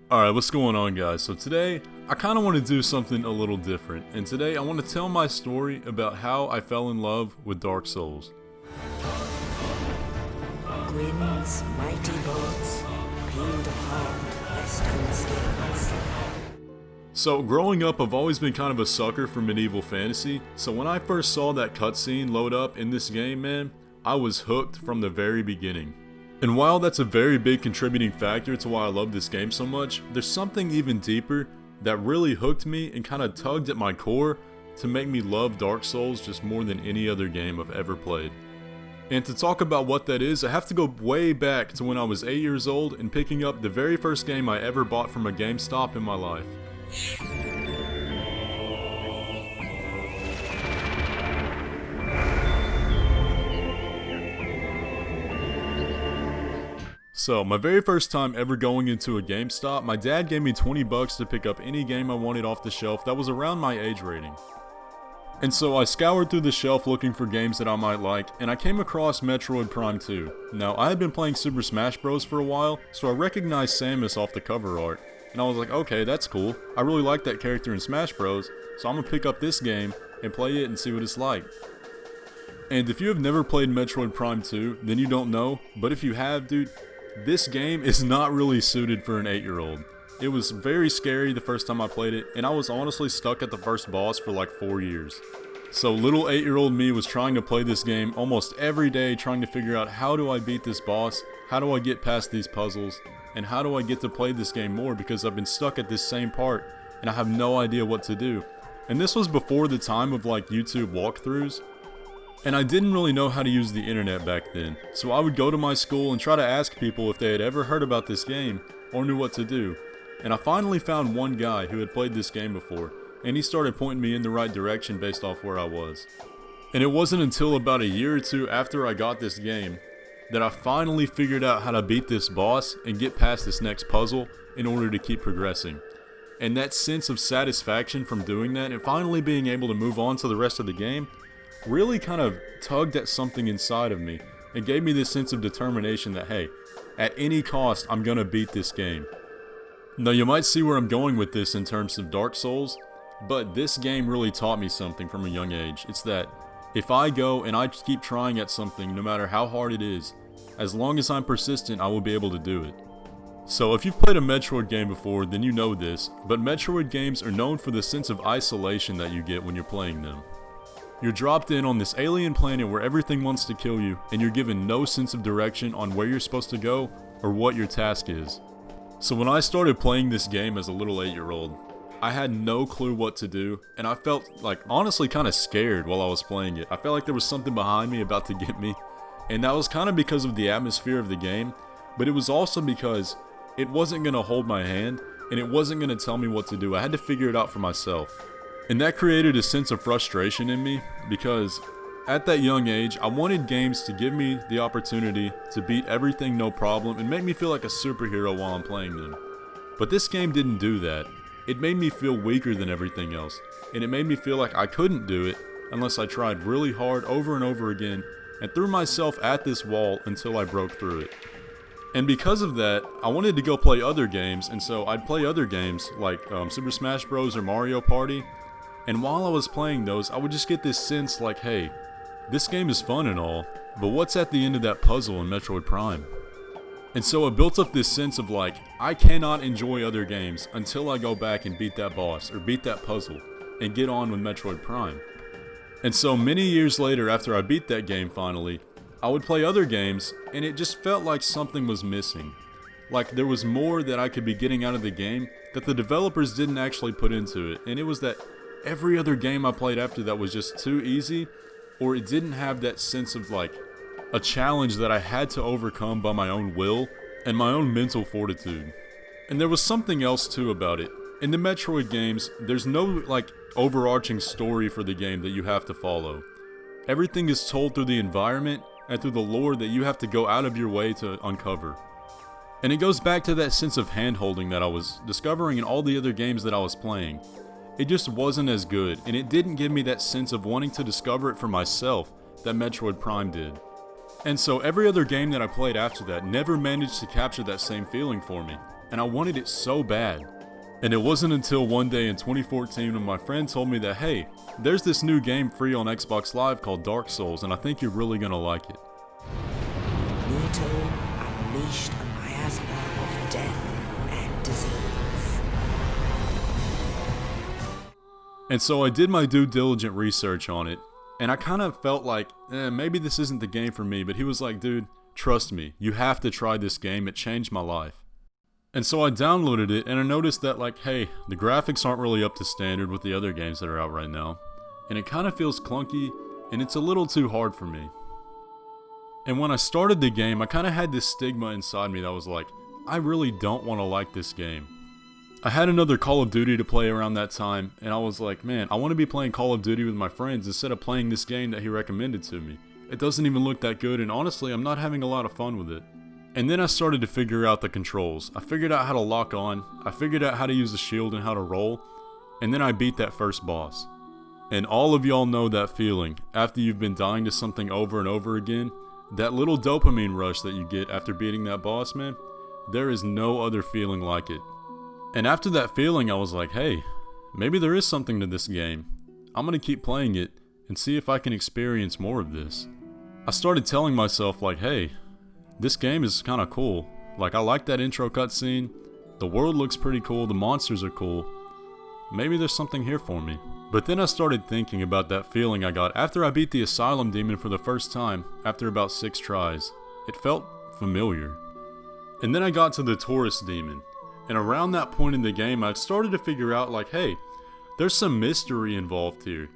Alright, what's going on, guys? So today, I kind of want to do something a little different, and today I want to tell my story about how I fell in love with Dark Souls. Gwyn's mighty bolts peeled apart western scales. So growing up, I've always been kind of a sucker for medieval fantasy, so when I first saw that cutscene load up in this game, man, I was hooked from the very beginning. And while that's a very big contributing factor to why I love this game so much, there's something even deeper that really hooked me and kind of tugged at my core to make me love Dark Souls just more than any other game I've ever played. And to talk about what that is, I have to go way back to when I was 8 years old and picking up the very first game I ever bought from a GameStop in my life. So, my very first time ever going into a GameStop, my dad gave me 20 bucks to pick up any game I wanted off the shelf that was around my age rating. And so I scoured through the shelf looking for games that I might like, and I came across Metroid Prime 2. Now, I had been playing Super Smash Bros. For a while, so I recognized Samus off the cover art. And I was like, okay, that's cool. I really like that character in Smash Bros, so I'm gonna pick up this game and play it and see what it's like. And if you have never played Metroid Prime 2, then you don't know, but if you have, dude, this game is not really suited for an 8-year-old. It was very scary the first time I played it, and I was honestly stuck at the first boss for like 4 years. So little 8-year-old me was trying to play this game almost every day, trying to figure out how do I beat this boss, how do I get past these puzzles, and how do I get to play this game more because I've been stuck at this same part and I have no idea what to do. And this was before the time of like YouTube walkthroughs. And I didn't really know how to use the internet back then, so I would go to my school and try to ask people if they had ever heard about this game or knew what to do. And I finally found one guy who had played this game before, and he started pointing me in the right direction based off where I was. And it wasn't until about a year or two after I got this game that I finally figured out how to beat this boss and get past this next puzzle in order to keep progressing. And that sense of satisfaction from doing that and finally being able to move on to the rest of the game really kind of tugged at something inside of me and gave me this sense of determination that, hey, at any cost, I'm gonna beat this game. Now, you might see where I'm going with this in terms of Dark Souls, but this game really taught me something from a young age. It's that if I go and I keep trying at something, no matter how hard it is, as long as I'm persistent, I will be able to do it. So if you've played a Metroid game before, then you know this, but Metroid games are known for the sense of isolation that you get when you're playing them. You're dropped in on this alien planet where everything wants to kill you, and you're given no sense of direction on where you're supposed to go or what your task is. So when I started playing this game as a little 8-year-old, I had no clue what to do, and I felt like honestly kind of scared while I was playing it. I felt like there was something behind me about to get me, and that was kind of because of the atmosphere of the game, but it was also because it wasn't going to hold my hand, and it wasn't going to tell me what to do. I had to figure it out for myself. And that created a sense of frustration in me because at that young age, I wanted games to give me the opportunity to beat everything no problem and make me feel like a superhero while I'm playing them. But this game didn't do that. It made me feel weaker than everything else, and it made me feel like I couldn't do it unless I tried really hard over and over again and threw myself at this wall until I broke through it. And because of that, I wanted to go play other games, and so I'd play other games like Super Smash Bros. Or Mario Party. And while I was playing those, I would just get this sense like, hey, this game is fun and all, but what's at the end of that puzzle in Metroid Prime? And so it built up this sense of like, I cannot enjoy other games until I go back and beat that boss or beat that puzzle and get on with Metroid Prime. And so many years later, after I beat that game finally, I would play other games and it just felt like something was missing. Like there was more that I could be getting out of the game that the developers didn't actually put into it, and it was that every other game I played after that was just too easy, or it didn't have that sense of like a challenge that I had to overcome by my own will and my own mental fortitude. And there was something else too about it. In the Metroid games, there's no like overarching story for the game that you have to follow. Everything is told through the environment and through the lore that you have to go out of your way to uncover. And it goes back to that sense of hand-holding that I was discovering in all the other games that I was playing. It just wasn't as good, and it didn't give me that sense of wanting to discover it for myself that Metroid Prime did. And so every other game that I played after that never managed to capture that same feeling for me. and I wanted it so bad. And it wasn't until one day in 2014 when my friend told me that, hey, there's this new game free on Xbox Live called Dark Souls, and I think you're really gonna like it. Nito unleashed a miasma of death and disease. And so I did my due diligent research on it, and I kind of felt like, maybe this isn't the game for me, but he was like, dude, trust me, you have to try this game, it changed my life. And so I downloaded it, and I noticed that, like, hey, the graphics aren't really up to standard with the other games that are out right now, and it kind of feels clunky, and it's a little too hard for me. And when I started the game, I kind of had this stigma inside me that was like, I really don't want to like this game. I had another Call of Duty to play around that time, and I was like, man, I want to be playing Call of Duty with my friends instead of playing this game that he recommended to me. It doesn't even look that good, and honestly, I'm not having a lot of fun with it. And then I started to figure out the controls. I figured out how to lock on, I figured out how to use the shield and how to roll, and then I beat that first boss. And all of y'all know that feeling, after you've been dying to something over and over again, that little dopamine rush that you get after beating that boss, man, there is no other feeling like it. And after that feeling, I was like, hey, maybe there is something to this game. I'm gonna keep playing it and see if I can experience more of this. I started telling myself like, hey, this game is kind of cool. Like, I like that intro cutscene, the world looks pretty cool, the monsters are cool. Maybe there's something here for me. But then I started thinking about that feeling I got after I beat the Asylum Demon for the first time, after about 6 tries. It felt familiar. And then I got to the Torvus Demon, and around that point in the game I started to figure out like, hey, there's some mystery involved here.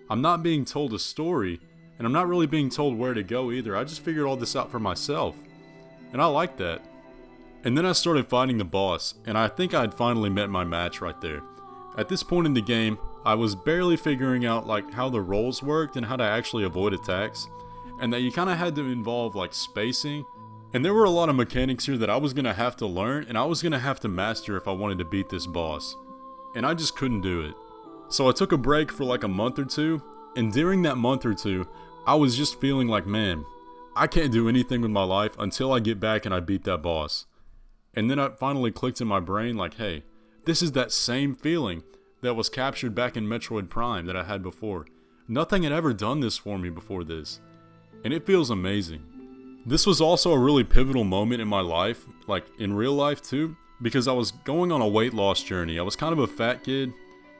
I'm not being told a story, and I'm not really being told where to go either. I just figured all this out for myself. And I like that. And then I started fighting the boss, and I think I had finally met my match right there. At this point in the game, I was barely figuring out like how the rolls worked and how to actually avoid attacks, and that you kind of had to involve like spacing. And there were a lot of mechanics here that I was going to have to learn, and I was going to have to master if I wanted to beat this boss. And I just couldn't do it. So I took a break for like a month or two, and during that month or two, I was just feeling like, man, I can't do anything with my life until I get back and I beat that boss. And then it finally clicked in my brain like, hey, this is that same feeling that was captured back in Metroid Prime that I had before. Nothing had ever done this for me before this. And it feels amazing. This was also a really pivotal moment in my life, like in real life too, because I was going on a weight loss journey. I was kind of a fat kid,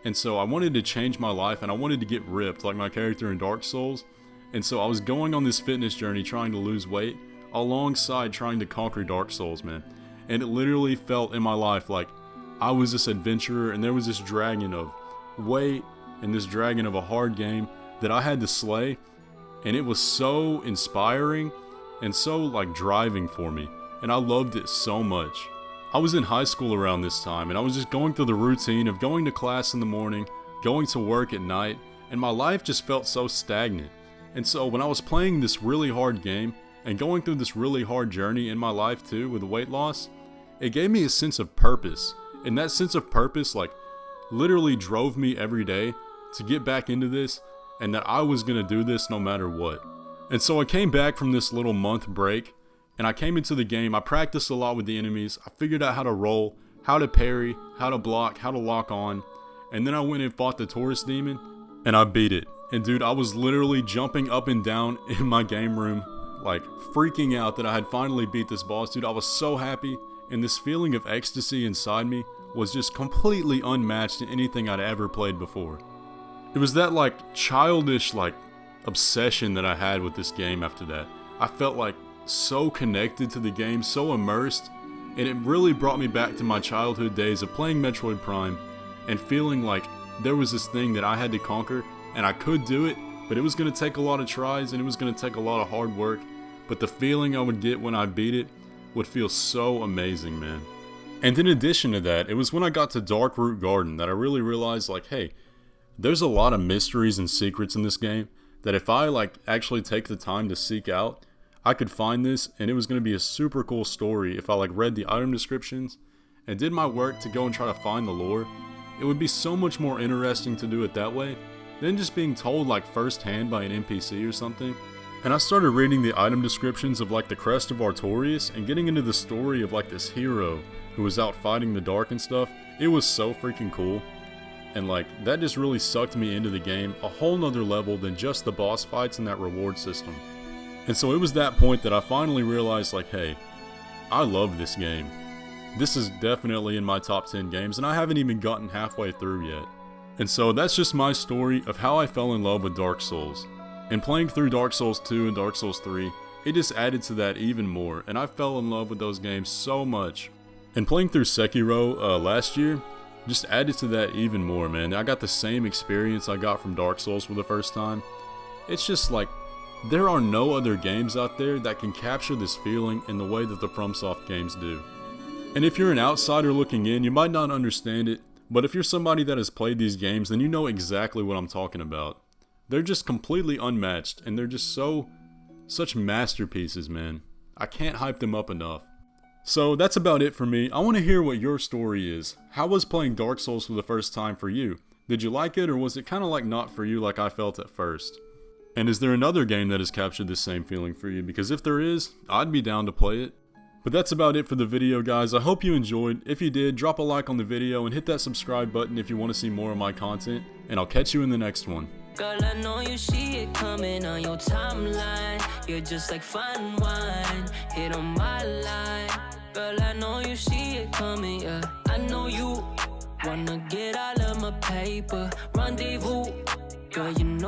and so I wanted to change my life and I wanted to get ripped like my character in Dark Souls. And so I was going on this fitness journey trying to lose weight alongside trying to conquer Dark Souls, man. And it literally felt in my life like I was this adventurer and there was this dragon of weight and this dragon of a hard game that I had to slay. And it was so inspiring and so like driving for me. And I loved it so much. I was in high school around this time and I was just going through the routine of going to class in the morning, going to work at night, and my life just felt so stagnant. And so when I was playing this really hard game and going through this really hard journey in my life too with the weight loss, it gave me a sense of purpose. And that sense of purpose like literally drove me every day to get back into this and that I was gonna do this no matter what. And so I came back from this little month break and I came into the game. I practiced a lot with the enemies. I figured out how to roll, how to parry, how to block, how to lock on. And then I went and fought the Torvus Demon and I beat it. And dude, I was literally jumping up and down in my game room, like freaking out that I had finally beat this boss. Dude, I was so happy, and this feeling of ecstasy inside me was just completely unmatched to anything I'd ever played before. It was that like childish like obsession that I had with this game after that. I felt like so connected to the game, so immersed, and it really brought me back to my childhood days of playing Metroid Prime and feeling like there was this thing that I had to conquer. And I could do it, but it was going to take a lot of tries and it was going to take a lot of hard work. But the feeling I would get when I beat it would feel so amazing, man. And in addition to that, it was when I got to Darkroot Garden that I really realized like, hey, there's a lot of mysteries and secrets in this game that if I like actually take the time to seek out, I could find this, and it was going to be a super cool story if I like read the item descriptions and did my work to go and try to find the lore. It would be so much more interesting to do it that way than just being told like firsthand by an NPC or something. And I started reading the item descriptions of like the Crest of Artorias and getting into the story of like this hero who was out fighting the dark and stuff. It was so freaking cool. And like, that just really sucked me into the game a whole nother level than just the boss fights and that reward system. And so it was that point that I finally realized, like, hey, I love this game. This is definitely in my top 10 games, and I haven't even gotten halfway through yet. And so that's just my story of how I fell in love with Dark Souls. And playing through Dark Souls 2 and Dark Souls 3, it just added to that even more, and I fell in love with those games so much. And playing through Sekiro last year just added to that even more, man. I got the same experience I got from Dark Souls for the first time. It's just like, there are no other games out there that can capture this feeling in the way that the FromSoft games do. And if you're an outsider looking in, you might not understand it, but if you're somebody that has played these games, then you know exactly what I'm talking about. They're just completely unmatched, and they're just such masterpieces, man. I can't hype them up enough. So that's about it for me. I want to hear what your story is. How was playing Dark Souls for the first time for you? Did you like it, or was it kind of like not for you like I felt at first? And is there another game that has captured this same feeling for you? Because if there is, I'd be down to play it. But that's about it for the video, guys. I hope you enjoyed. If you did, drop a like on the video and hit that subscribe button if you want to see more of my content. And I'll catch you in the next one. Girl, I know you see it coming on your timeline. You're just like fine wine, hit on my line. Girl, I know you see it coming, yeah. I know you wanna get all of my paper. Rendezvous, girl, you know